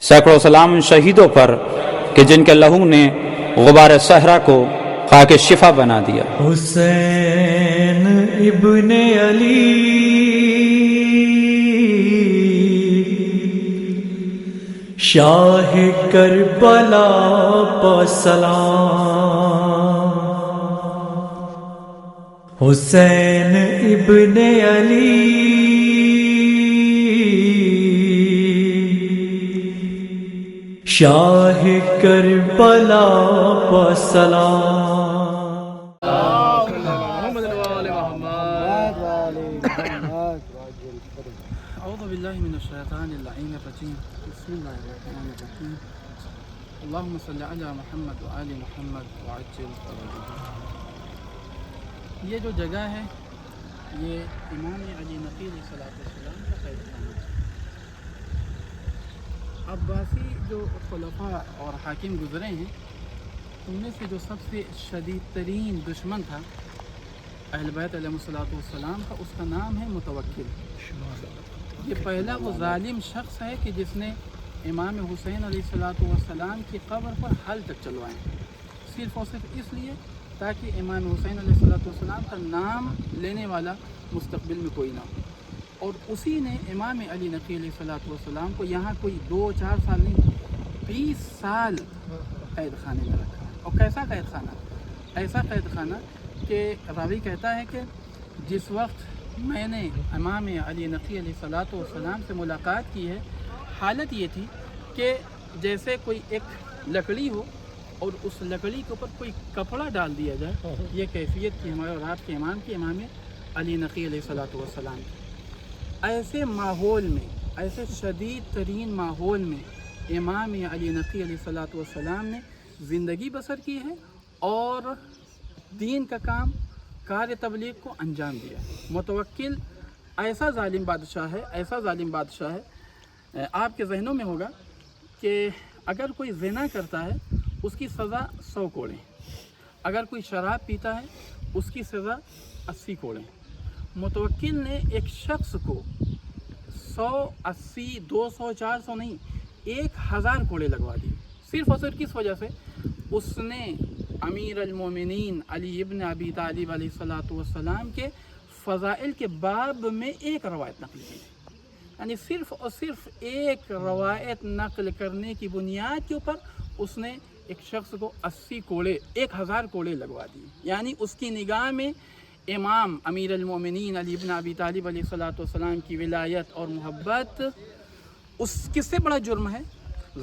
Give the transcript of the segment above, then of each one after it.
سینکڑوں سلام ان شہیدوں پر کہ جن کے لہو نے غبار صحرا کو خاک شفا بنا دیا۔ حسین ابن علی شاہ کربلا پہ سلام، حسین ابن علی شاہ کربلا پہ سلام۔ اعوذ باللہ من الشیطان اللعین الرجیم، بسم اللہ الرحمن الرحیم، اللہم صلی علی محمد وآل محمد وعجل فرجہ۔ یہ جو جگہ ہے یہ امام علی نقی علیہ السلام کا قید خانہ ہے۔ عباسی جو خلفاء اور حاکم گزرے ہیں ان میں سے جو سب سے شدید ترین دشمن تھا اہل بیت علیہ السلام کا، اس کا نام ہے متوکل۔ یہ پہلا وہ ظالم شخص ہے کہ جس نے امام حسین علیہ السلام کی قبر پر حل تک چلوائے، صرف اور صرف اس لیے تاکہ امام حسین علیہ السلام کا نام لینے والا مستقبل میں کوئی نہ ہو۔ اور اسی نے امام علی نقی علیہ السلام کو یہاں کوئی 2-4 سال نہیں 20 سال قید خانے میں رکھا۔ اور کیسا قید خانہ؟ ایسا قید خانہ کہ راوی کہتا ہے کہ جس وقت میں نے امام علی نقی علیہ السلام سے ملاقات کی ہے، حالت یہ تھی کہ جیسے کوئی ایک لکڑی ہو اور اس لکڑی کے اوپر کوئی کپڑا ڈال دیا جائے، یہ کیفیت کی ہمارے اور آپ کے امام کی، امام علی نقی علیہ السلام کی۔ ایسے ماحول میں، ایسے شدید ترین ماحول میں امام علی نقی علیہ السلام نے زندگی بسر کی ہے اور دین کا کام، کار تبلیغ کو انجام دیا۔ متوکل ایسا ظالم بادشاہ ہے، آپ کے ذہنوں میں ہوگا کہ اگر کوئی زنا کرتا ہے اس کی سزا 100 کوڑے، اگر کوئی شراب پیتا ہے اس کی سزا 80 کوڑے۔ متوکل نے ایک شخص کو 100، 80، 200، 400 نہیں 1000 کوڑے لگوا دیے، صرف اور صرف کس وجہ سے اس نے امیر المومنین علی ابن ابی طالب علیہ السلام کے فضائل کے باب میں ایک روایت نقل کی، یعنی صرف اور صرف ایک روایت نقل کرنے کی بنیاد کے اوپر اس نے ایک شخص کو 80 کوڑے، 1000 کوڑے لگوا دیے۔ یعنی اس کی نگاہ میں امام امیر المومنین علی ابن ابی طالب علیہ السلام کی ولایت اور محبت اس کس سے بڑا جرم ہے؟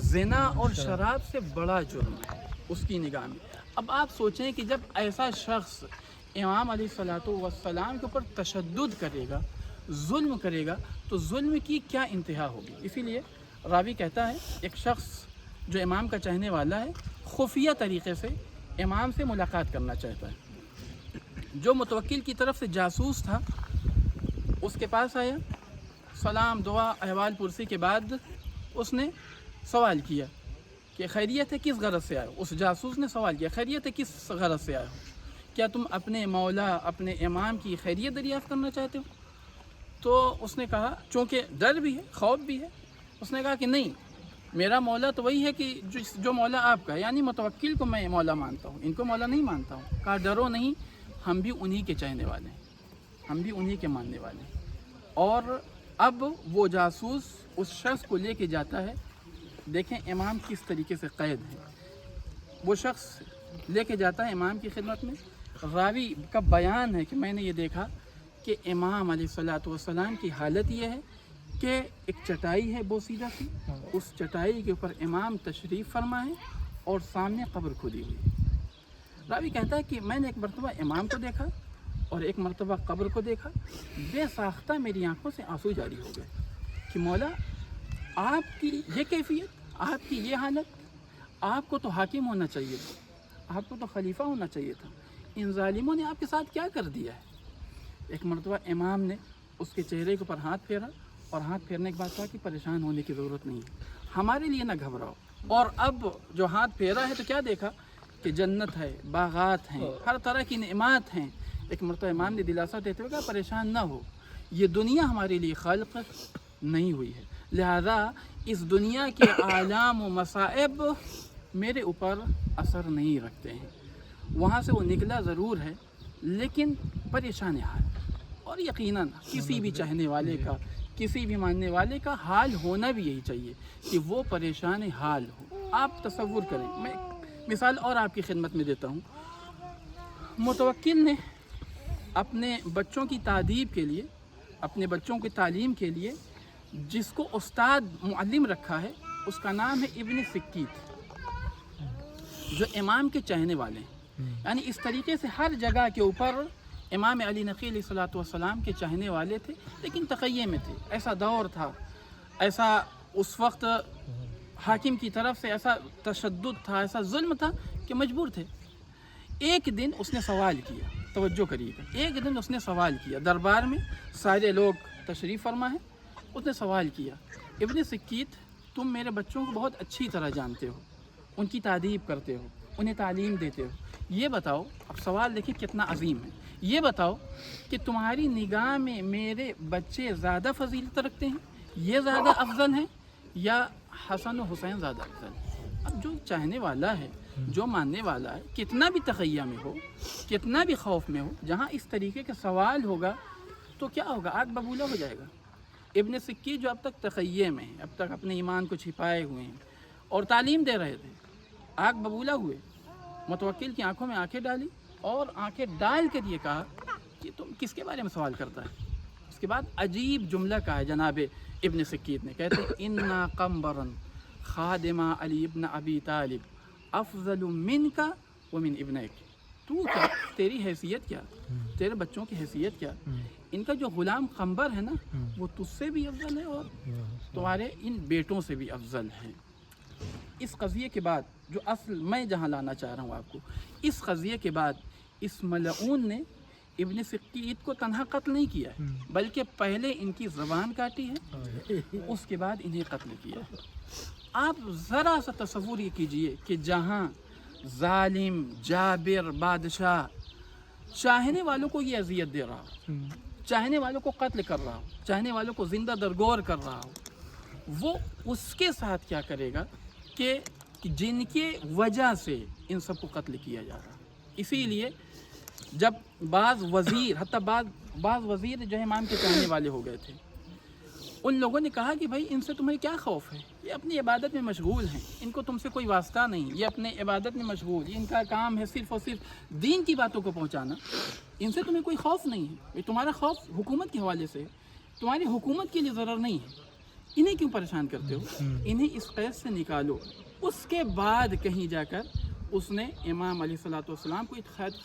زنا اور شراب سے بڑا جرم ہے اس کی نگاہ میں۔ اب آپ سوچیں کہ جب ایسا شخص امام علیہ السلام کے اوپر تشدد کرے گا، ظلم کرے گا، تو ظلم کی کیا انتہا ہوگی؟ اسی لیے راوی کہتا ہے ایک شخص جو امام کا چاہنے والا ہے خفیہ طریقے سے امام سے ملاقات کرنا چاہتا ہے۔ جو متوکل کی طرف سے جاسوس تھا اس کے پاس آیا، سلام دعا احوال پرسی کے بعد اس نے سوال کیا کہ خیریت ہے، کس غرض سے آئے ہو؟ اس جاسوس نے سوال کیا خیریت ہے، کس غرض سے آئے ہو؟ کیا تم اپنے مولا، اپنے امام کی خیریت دریافت کرنا چاہتے ہو؟ تو اس نے کہا، چونکہ ڈر بھی ہے، خوف بھی ہے، اس نے کہا کہ نہیں، میرا مولا تو وہی ہے کہ جو مولا آپ کا ہے، یعنی متوکل کو میں مولا مانتا ہوں، ان کو مولا نہیں مانتا ہوں۔ کہا ڈرو نہیں، ہم بھی انہی کے چاہنے والے ہیں، ہم بھی انہی کے ماننے والے ہیں۔ اور اب وہ جاسوس اس شخص کو لے کے جاتا ہے، دیکھیں امام کس طریقے سے قید ہے۔ وہ شخص لے کے جاتا ہے امام کی خدمت میں۔ راوی کا بیان ہے کہ میں نے یہ دیکھا کہ امام علیہ السلام کی حالت یہ ہے کہ ایک چٹائی ہے بوسیدہ سی، اس چٹائی کے اوپر امام تشریف فرما ہے اور سامنے قبر کھدی ہوئی۔ راوی کہتا ہے کہ میں نے ایک مرتبہ امام کو دیکھا اور ایک مرتبہ قبر کو دیکھا، بے ساختہ میری آنکھوں سے آنسو جاری ہو گئے کہ مولا آپ کی یہ کیفیت، آپ کی یہ حالت، آپ کو تو حاکم ہونا چاہیے تھا، آپ کو تو خلیفہ ہونا چاہیے تھا، ان ظالموں نے آپ کے ساتھ کیا کر دیا ہے؟ ایک مرتبہ امام نے اس کے چہرے کے اوپر ہاتھ پھیرا اور ہاتھ پھیرنے کے بعد کہا کہ پریشان ہونے کی ضرورت نہیں ہے، ہمارے لیے نہ گھبراؤ۔ اور اب جو ہاتھ پھیرا ہے تو کیا دیکھا کہ جنت ہے، باغات ہیں، ہر طرح کی نعمات ہیں۔ ایک مرتبہ امام نے دلاسا دیتے ہوئے کہا پریشان نہ ہو، یہ دنیا ہمارے لیے خلق نہیں ہوئی ہے، لہذا اس دنیا کے آلام و مصائب میرے اوپر اثر نہیں رکھتے ہیں. وہاں سے وہ نکلا ضرور ہے لیکن پریشان حال. اور یقیناً کسی بھی چاہنے والے کا، کسی بھی ماننے والے کا حال ہونا بھی یہی چاہیے کہ وہ پریشان حال ہو. آپ تصور کریں، میں مثال اور آپ کی خدمت میں دیتا ہوں. متوکل نے اپنے بچوں کی تعدیب کے لیے، اپنے بچوں کی تعلیم کے لیے جس کو استاد معلم رکھا ہے اس کا نام ہے ابن سکیت، جو امام کے چاہنے والے ہیں. یعنی اس طریقے سے ہر جگہ کے اوپر امام علی نقی علیہ الصلوۃ والسلام کے چاہنے والے تھے، لیکن تقیے میں تھے. ایسا دور تھا، ایسا اس وقت حاکم کی طرف سے ایسا تشدد تھا، ایسا ظلم تھا کہ مجبور تھے. ایک دن اس نے سوال کیا، توجہ کریے گا، ایک دن اس نے سوال کیا دربار میں، سارے لوگ تشریف فرما ہیں. اس نے سوال کیا، ابن سکیت تم میرے بچوں کو بہت اچھی طرح جانتے ہو، ان کی تعدیب کرتے ہو، انہیں تعلیم دیتے ہو. یہ بتاؤ، اب سوال دیکھیں کتنا عظیم ہے، یہ بتاؤ کہ تمہاری نگاہ میں میرے بچے زیادہ فضیلت رکھتے ہیں، یہ زیادہ افضل ہیں یا حسن و حسین زیادہ افضل ہیں؟ اب جو چاہنے والا ہے، جو ماننے والا ہے، کتنا بھی تقیہ میں ہو، کتنا بھی خوف میں ہو، جہاں اس طریقے کا سوال ہوگا تو کیا ہوگا؟ آگ ببولہ ہو جائے گا. ابن سکی جو اب تک تقیہ میں ہیں، اب تک اپنے ایمان کو چھپائے ہوئے ہیں اور تعلیم دے رہے تھے، آگ ببولہ ہوئے. متوکل کی آنکھوں میں آنکھیں ڈالی اور آنکھیں ڈال کر یہ کہا کہ تم کس کے بارے میں سوال کرتا ہے؟ اس کے بعد عجیب جملہ کہا ہے جناب ابن سکیت نے، کہتے ہیں انا قمبرا خادم علی ابن ابی طالب افضل منک ومن ابنیک. تو کیا، تیری حیثیت کیا، تیرے بچوں کی حیثیت کیا؟ ان کا جو غلام قمبر ہے نا، وہ تجھ سے بھی افضل ہے اور تمہارے ان بیٹوں سے بھی افضل ہے. اس قضیے کے بعد جو اصل میں جہاں لانا چاہ رہا ہوں آپ کو، اس قضیے کے بعد اس ملعون نے ابن سکیت کو تنہا قتل نہیں کیا ہے، بلکہ پہلے ان کی زبان کاٹی ہے، اس کے بعد انہیں قتل کیا ہے. آپ ذرا سا تصور یہ کیجئے کہ جہاں ظالم جابر بادشاہ چاہنے والوں کو یہ اذیت دے رہا ہو، چاہنے والوں کو قتل کر رہا ہو، چاہنے والوں کو زندہ درگور کر رہا ہو، وہ اس کے ساتھ کیا کرے گا کہ جن کے وجہ سے ان سب کو قتل کیا جا رہا. اسی لیے جب بعض وزیر، حتیٰ بعض وزیر جو امام کے چاہنے والے ہو گئے تھے، ان لوگوں نے کہا کہ بھائی ان سے تمہیں کیا خوف ہے، یہ اپنی عبادت میں مشغول ہیں، ان کو تم سے کوئی واسطہ نہیں، یہ اپنے عبادت میں مشغول، ان کا کام ہے صرف اور صرف دین کی باتوں کو پہنچانا، ان سے تمہیں کوئی خوف نہیں ہے. تمہارا خوف حکومت کے حوالے سے، تمہاری حکومت کے لیے ضرر نہیں ہے، انہیں کیوں پریشان کرتے ہو، انہیں اس قید سے نکالو. اس کے بعد کہیں جا کر اس نے امام علیہ الصلوۃ والسلام کو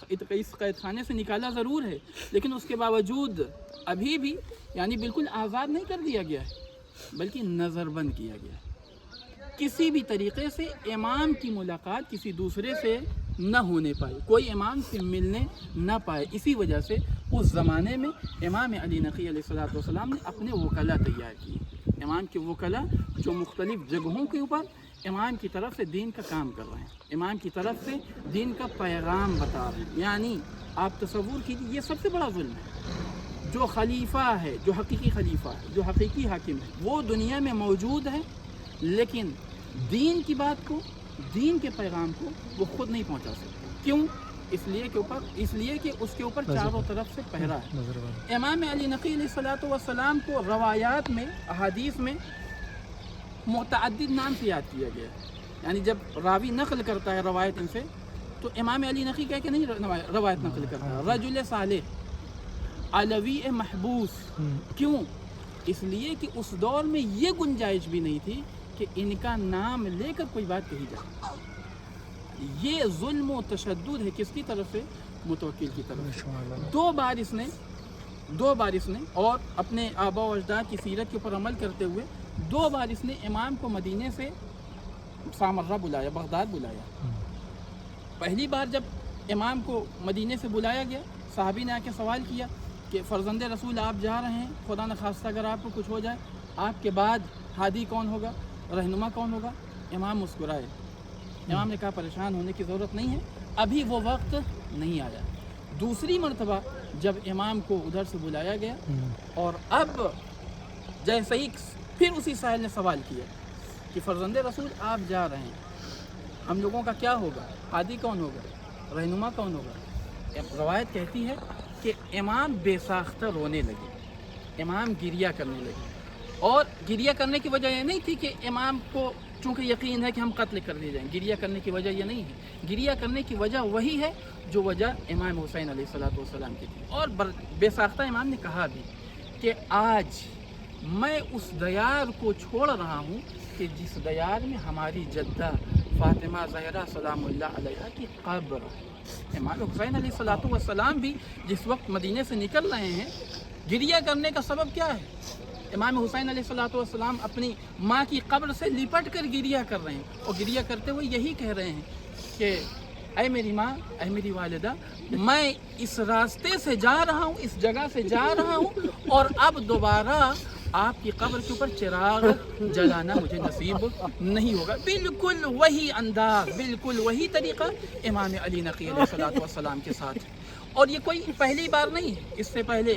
اس قید خانے سے نکالا ضرور ہے، لیکن اس کے باوجود ابھی بھی یعنی بالکل آزاد نہیں کر دیا گیا ہے، بلکہ نظر بند کیا گیا ہے. کسی بھی طریقے سے امام کی ملاقات کسی دوسرے سے نہ ہونے پائے، کوئی امام سے ملنے نہ پائے. اسی وجہ سے اس زمانے میں امام علی نقی علیہ الصلوۃ والسلام نے اپنے وکلا تیار کیے. امام کے وکلا جو مختلف جگہوں کے اوپر امام کی طرف سے دین کا کام کر رہے ہیں، امام کی طرف سے دین کا پیغام بتا رہے ہیں. یعنی آپ تصور کیجیے، یہ سب سے بڑا ظلم ہے. جو خلیفہ ہے، جو حقیقی خلیفہ ہے، جو حقیقی حاکم ہے، وہ دنیا میں موجود ہے، لیکن دین کی بات کو، دین کے پیغام کو وہ خود نہیں پہنچا سکتے. کیوں؟ اس لیے کہ اس کے اوپر چاروں طرف سے پہرا ہے. امام علی نقی علیہ الصلوۃ والسلام کو روایات میں، احادیث میں متعدد نام سے یاد کیا گیا ہے. یعنی جب راوی نقل کرتا ہے روایت ان سے، تو امام علی نقی کہہ کے نہیں روایت نقل کرتا ہے، رجل صالح، علوی محبوس. کیوں؟ اس لیے کہ اس دور میں یہ گنجائش بھی نہیں تھی کہ ان کا نام لے کر کوئی بات کہی جائے. یہ ظلم و تشدد ہے کس کی طرف سے؟ متوکل کی طرف سے. دو بار اس نے اور اپنے آبا و اجداد کی سیرت کے اوپر عمل کرتے ہوئے 2 بار اس نے امام کو مدینے سے سامرہ بلایا، بغداد بلایا. پہلی بار جب امام کو مدینے سے بلایا گیا، صحابی نے آ کے سوال کیا کہ فرزند رسول آپ جا رہے ہیں، خدا نخواستہ اگر آپ کو کچھ ہو جائے، آپ کے بعد ہادی کون ہوگا، رہنما کون ہوگا؟ امام مسکرائے. امام نے کہا پریشان ہونے کی ضرورت نہیں ہے، ابھی وہ وقت نہیں آیا. دوسری مرتبہ جب امام کو ادھر سے بلایا گیا اور اب جیسے ہی پھر اسی سائل نے سوال کیا، کہ فرزند رسول آپ جا رہے ہیں، ہم لوگوں کا کیا ہوگا؟ ہادی کون ہوگا؟ رہنما کون ہوگا؟ روایت کہتی ہے کہ امام بے ساختہ رونے لگے، امام گریہ کرنے لگے، اور گریہ کرنے کی وجہ یہ نہیں تھی کہ امام کو چونکہ یقین ہے کہ ہم قتل کر دیے جائیں، گریہ کرنے کی وجہ یہ نہیں ہے، گریہ کرنے کی وجہ وہی ہے جو وجہ امام حسین علیہ السلام کی تھی۔ اور بے ساختہ امام نے کہا بھی کہ آج میں اس دیار کو چھوڑ رہا ہوں کہ جس دیار میں ہماری جدہ فاطمہ زہرا سلام اللہ علیہا کی قبر ہے۔ امام حسین علیہ السلام بھی جس وقت مدینے سے نکل رہے ہیں، گریہ کرنے کا سبب کیا ہے؟ امام حسین علیہ السلام اپنی ماں کی قبر سے لپٹ کر گریہ کر رہے ہیں، اور گریہ کرتے ہوئے یہی کہہ رہے ہیں کہ اے میری ماں، اے میری والدہ، میں اس راستے سے جا رہا ہوں، اس جگہ سے جا رہا ہوں، اور اب دوبارہ آپ کی قبر کے اوپر چراغ جلانا مجھے نصیب نہیں ہوگا۔ بالکل وہی انداز، بالکل وہی طریقہ امام علی نقی علیہ السلام کے ساتھ، اور یہ کوئی پہلی بار نہیں ہے۔ اس سے پہلے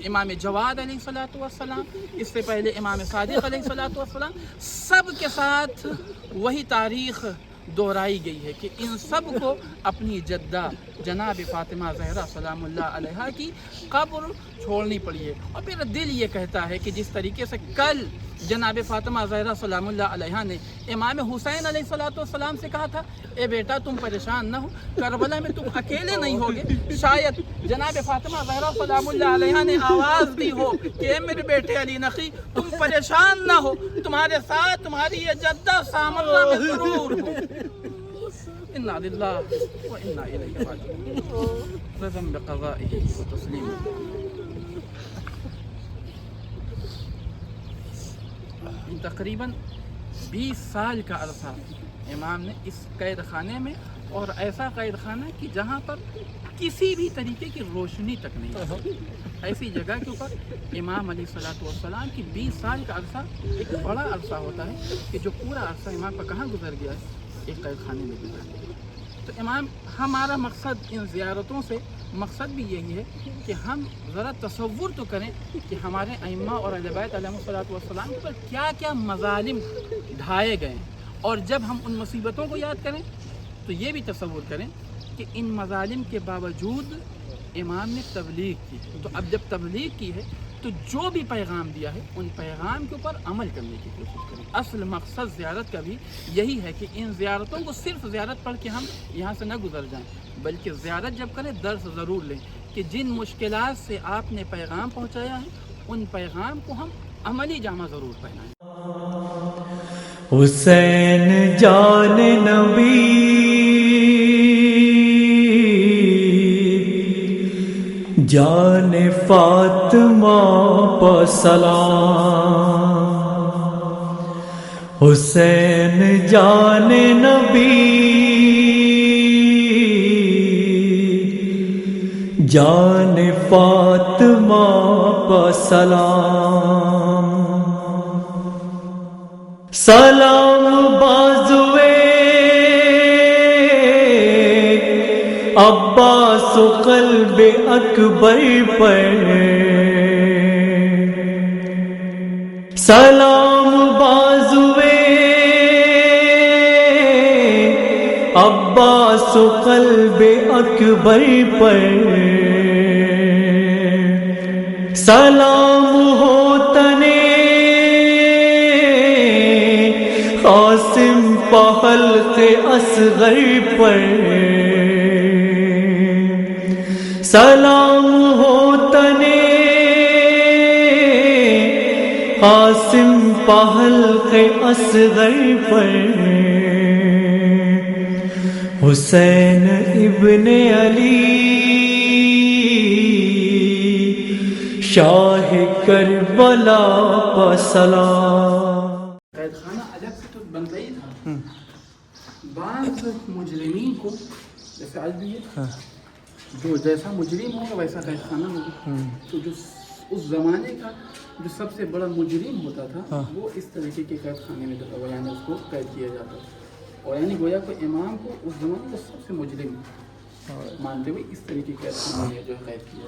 امام جواد علیہ السلام، اس سے پہلے امام صادق علیہ السلام، سب کے ساتھ وہی تاریخ دہرائی گئی ہے کہ ان سب کو اپنی جدہ جناب فاطمہ زہرا سلام اللہ علیہا کی قبر چھوڑنی پڑی ہے۔ اور میرا دل یہ کہتا ہے کہ جس طریقے سے کل جناب فاطمہ زہرا سلام اللہ علیہا نے امام حسین علیہ السلام سے کہا تھا، اے بیٹا تم پریشان نہ ہو، کربلا میں تم اکیلے نہیں ہوگے، شاید جناب فاطمہ زہرا سلام اللہ علیہا نے آواز دی ہو کہ اے میرے بیٹے علی نقی تم پریشان نہ ہو، تمہارے ساتھ تمہاری یہ جدہ سامرہ میں ضرور ہو۔ انا للہ و انا الیہ راجعون، رضا بقضائہ و تسلیمہ۔ تقریباً 20 سال کا عرصہ امام نے اس قید خانے میں، اور ایسا قید خانہ کہ جہاں پر کسی بھی طریقے کی روشنی تک نہیں ہے، ایسی جگہ کے اوپر امام علیہ السلام کی 20 سال کا عرصہ ایک بڑا عرصہ ہوتا ہے کہ جو پورا عرصہ امام کا کہاں گزر گیا ہے؟ ایک قید خانے میں گزر گیا۔ تو امام، ہمارا مقصد ان زیارتوں سے مقصد بھی یہی ہے کہ ہم ذرا تصور تو کریں کہ ہمارے ائمہ اور اہل بیت علیہ السلام پر کیا کیا مظالم ڈھائے گئے ہیں، اور جب ہم ان مصیبتوں کو یاد کریں تو یہ بھی تصور کریں کہ ان مظالم کے باوجود امام نے تبلیغ کی۔ تو اب جب تبلیغ کی ہے تو جو بھی پیغام دیا ہے ان پیغام کے اوپر عمل کرنے کی کوشش کریں۔ اصل مقصد زیارت کا بھی یہی ہے کہ ان زیارتوں کو صرف زیارت پڑھ کے ہم یہاں سے نہ گزر جائیں، بلکہ زیارت جب کریں درس ضرور لیں کہ جن مشکلات سے آپ نے پیغام پہنچایا ہے ان پیغام کو ہم عملی جامہ ضرور پہنائیں۔ حسین جان نبی جان فاطمہ پہ سلام، حسین جان نبی جان فاطمہ پہ سلام، سلام بازوے عباس و قلب اکبر پر، سلام بازوے عباس و قلب اکبر پر، سلام ہو تنے قاسم حلق اصغر پر، سلام ہو تنے قاسم حلق اصغر پر، حسین ابن علی شاہ کربلا پہ سلام۔ قید خانہ الگ سے تو بنتا ہی تھا، بعض مجرمین کو جیسے آج بھی ہے جو جیسا مجرم ہوگا ویسا قید خانہ ہوگا، تو جو اس زمانے کا جو سب سے بڑا مجرم ہوتا تھا وہ اس طریقے کے قید خانے میں ہوتا، یعنی اس کو قید کیا جاتا تھا، اور یعنی گویا کہ امام کو اس زمانے کا سب سے مجرم مانتے ہوئے اس طریقے کے قید خانے میں جو ہے قید کیا۔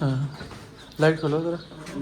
ہاں لائٹ کھولو ذرا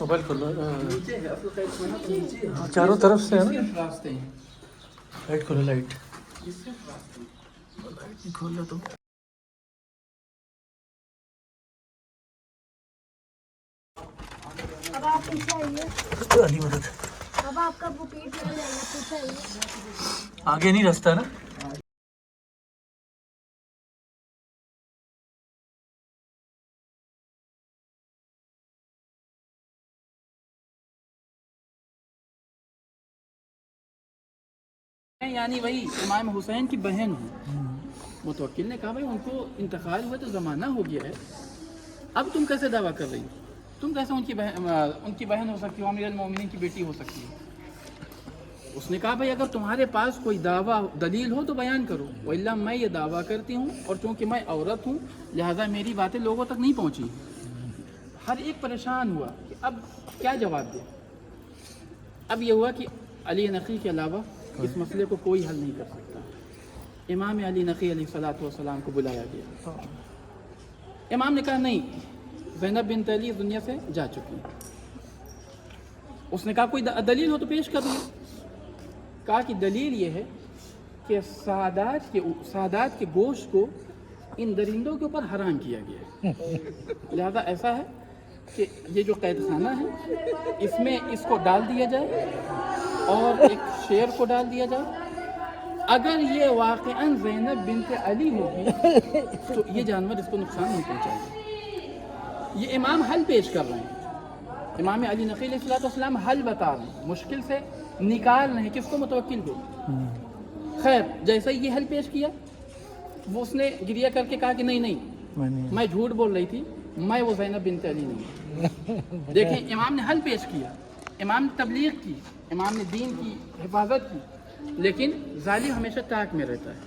موبائل کھولو نیچے ہے اصل قید خانہ تو نیچے ہے، چاروں طرف سے ہے نا صرف راستے ہیں، لائٹ کھولو لائٹ یہ صرف راستے ہیں۔ کھول لو تم اب آپ پیچھے آئیے، علی مدد اب آپ کا وہ پیٹ چل جائے گا، پیچھے آئیے۔ آگے نہیں راستہ نا میں یعنی وہی امام حسین کی بہن ہوں۔ متوکل نے کہا بھائی ان کو انتقال ہوا تو زمانہ ہو گیا ہے، اب تم کیسے دعویٰ کر رہی ہو؟ تم کیسے ان کی بہن ہو سکتی ہو، امیر المومنین کی بیٹی ہو سکتی ہو؟ اس نے کہا بھائی اگر تمہارے پاس کوئی دعویٰ دلیل ہو تو بیان کرو، وإلا میں یہ دعویٰ کرتی ہوں، اور چونکہ میں عورت ہوں لہذا میری باتیں لوگوں تک نہیں پہنچی۔ ہر ایک پریشان ہوا کہ اب کیا جواب دے۔ اب یہ ہوا کہ علی نقی کے علاوہ اس مسئلے کو کوئی حل نہیں کر سکتا۔ امام علی نقی علیہ الصلوۃ والسلام کو بلایا گیا۔ امام نے کہا نہیں، زینب بنت علی اس دنیا سے جا چکی۔ اس نے کہا کوئی دلیل ہو تو پیش کر دوں۔ کہا کہ دلیل یہ ہے کہ سادات کے گوشت کو ان درندوں کے اوپر حرام کیا گیا ہے، لہذا ایسا ہے کہ یہ جو قید خانہ ہے اس میں اس کو ڈال دیا جائے اور ایک شیر کو ڈال دیا جائے، اگر یہ واقعاً زینب بنت علی ہوگی تو یہ جانور اس کو نقصان نہیں پہنچائے گا۔ یہ امام حل پیش کر رہے ہیں، امام علی نقی علیہ السلام حل بتا رہے ہیں، مشکل سے نکال رہے ہیں کس کو؟ متوکل کو۔ خیر جیسا یہ حل پیش کیا وہ اس نے گریہ کر کے کہا کہ نہیں میں جھوٹ بول رہی تھی، میں وہ زینب بنت علی نہیں ہوں۔ دیکھیں امام نے حل پیش کیا، امام نے تبلیغ کی، امام نے دین کی حفاظت کی، لیکن ظالم ہمیشہ تاک میں رہتا ہے۔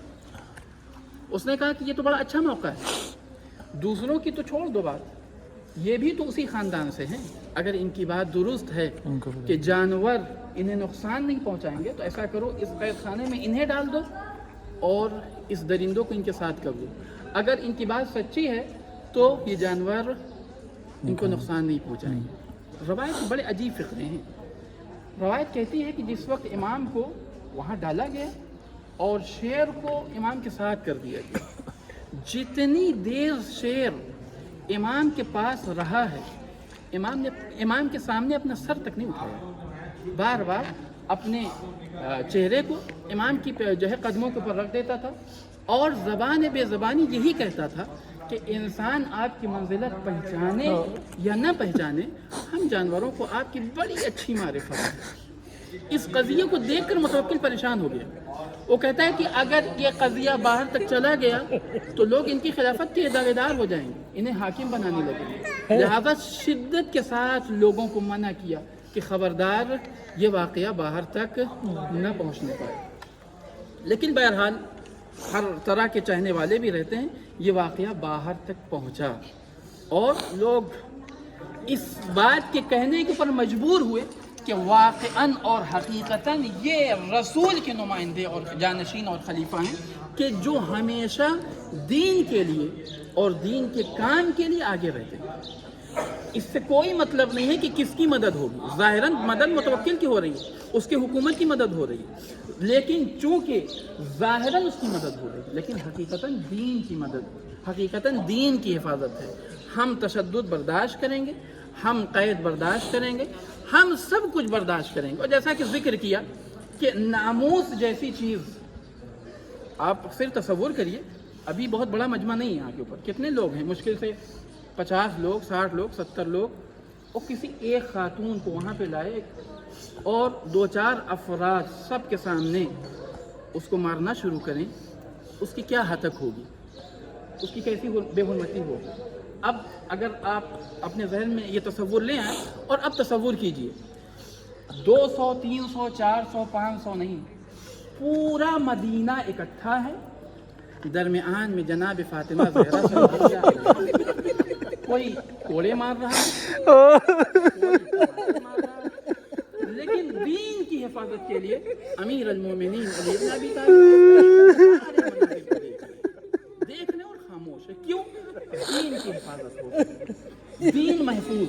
اس نے کہا کہ یہ تو بڑا اچھا موقع ہے، دوسروں کی تو چھوڑ دو بات، یہ بھی تو اسی خاندان سے ہیں، اگر ان کی بات درست ہے کہ جانور انہیں نقصان نہیں پہنچائیں گے تو ایسا کرو اس قید خانے میں انہیں ڈال دو اور اس درندوں کو ان کے ساتھ کر دو، اگر ان کی بات سچی ہے تو یہ جانور ان کو نقصان نہیں پہنچائیں گے۔ روایت بڑے عجیب فقرے ہیں۔ روایت کہتی ہے کہ جس وقت امام کو وہاں ڈالا گیا اور شیر کو امام کے ساتھ کر دیا گیا، جتنی دیر شیر امام کے پاس رہا ہے امام کے سامنے اپنا سر تک نہیں اٹھایا، بار بار اپنے چہرے کو امام کی جو ہے قدموں کے اوپر رکھ دیتا تھا اور زبان بے زبانی یہی کہتا تھا کہ انسان آپ کی منزلت پہچانے یا نہ پہچانے، ہم جانوروں کو آپ کی بڑی اچھی معرفت ہے۔ اس قضیے کو دیکھ کر متوکل پریشان ہو گیا۔ وہ کہتا ہے کہ اگر یہ قضیہ باہر تک چلا گیا تو لوگ ان کی خلافت کے دعوے دار ہو جائیں گے، انہیں حاکم بنانے لگیں گے، لہذا شدت کے ساتھ لوگوں کو منع کیا کہ خبردار یہ واقعہ باہر تک نہ پہنچنے پائے۔ لیکن بہرحال ہر طرح کے چاہنے والے بھی رہتے ہیں، یہ واقعہ باہر تک پہنچا اور لوگ اس بات کے کہنے کے اوپر مجبور ہوئے کہ واقعاً اور حقیقتاً یہ رسول کے نمائندے اور جانشین اور خلیفہ ہیں کہ جو ہمیشہ دین کے لیے اور دین کے کام کے لیے آگے رہتے ہیں۔ اس سے کوئی مطلب نہیں ہے کہ کس کی مدد ہوگی، ظاہراً مدد متوکل کی ہو رہی ہے، اس کی حکومت کی مدد ہو رہی ہے، لیکن چونکہ ظاہراً اس کی مدد ہو رہی ہے لیکن حقیقتاً دین کی مدد، حقیقتاً دین کی حفاظت ہے۔ ہم تشدد برداشت کریں گے، ہم قید برداشت کریں گے، ہم سب کچھ برداشت کریں گے۔ اور جیسا کہ ذکر کیا کہ ناموس جیسی چیز، آپ صرف تصور کریے، ابھی بہت بڑا مجمع نہیں ہے یہاں کے اوپر، کتنے لوگ ہیں؟ مشکل سے 50 لوگ، 60 لوگ، 70 لوگ، اور کسی ایک خاتون کو وہاں پہ لائے اور 2-4 افراد سب کے سامنے اس کو مارنا شروع کریں، اس کی کیا ہتک ہوگی، اس کی کیسی بے حرمتی ہوگی۔ اب اگر آپ اپنے ذہن میں یہ تصور لے آئیں اور اب تصور کیجئے 200 300 400 500 نہیں، پورا مدینہ اکٹھا ہے، درمیان میں جناب فاطمہ زہرا صلی اللہ علیہ وسلم، کوئی کوڑے مار رہا ہے، لیکن دین کی حفاظت کے لیے امیر المومنین علی بن ابی طالب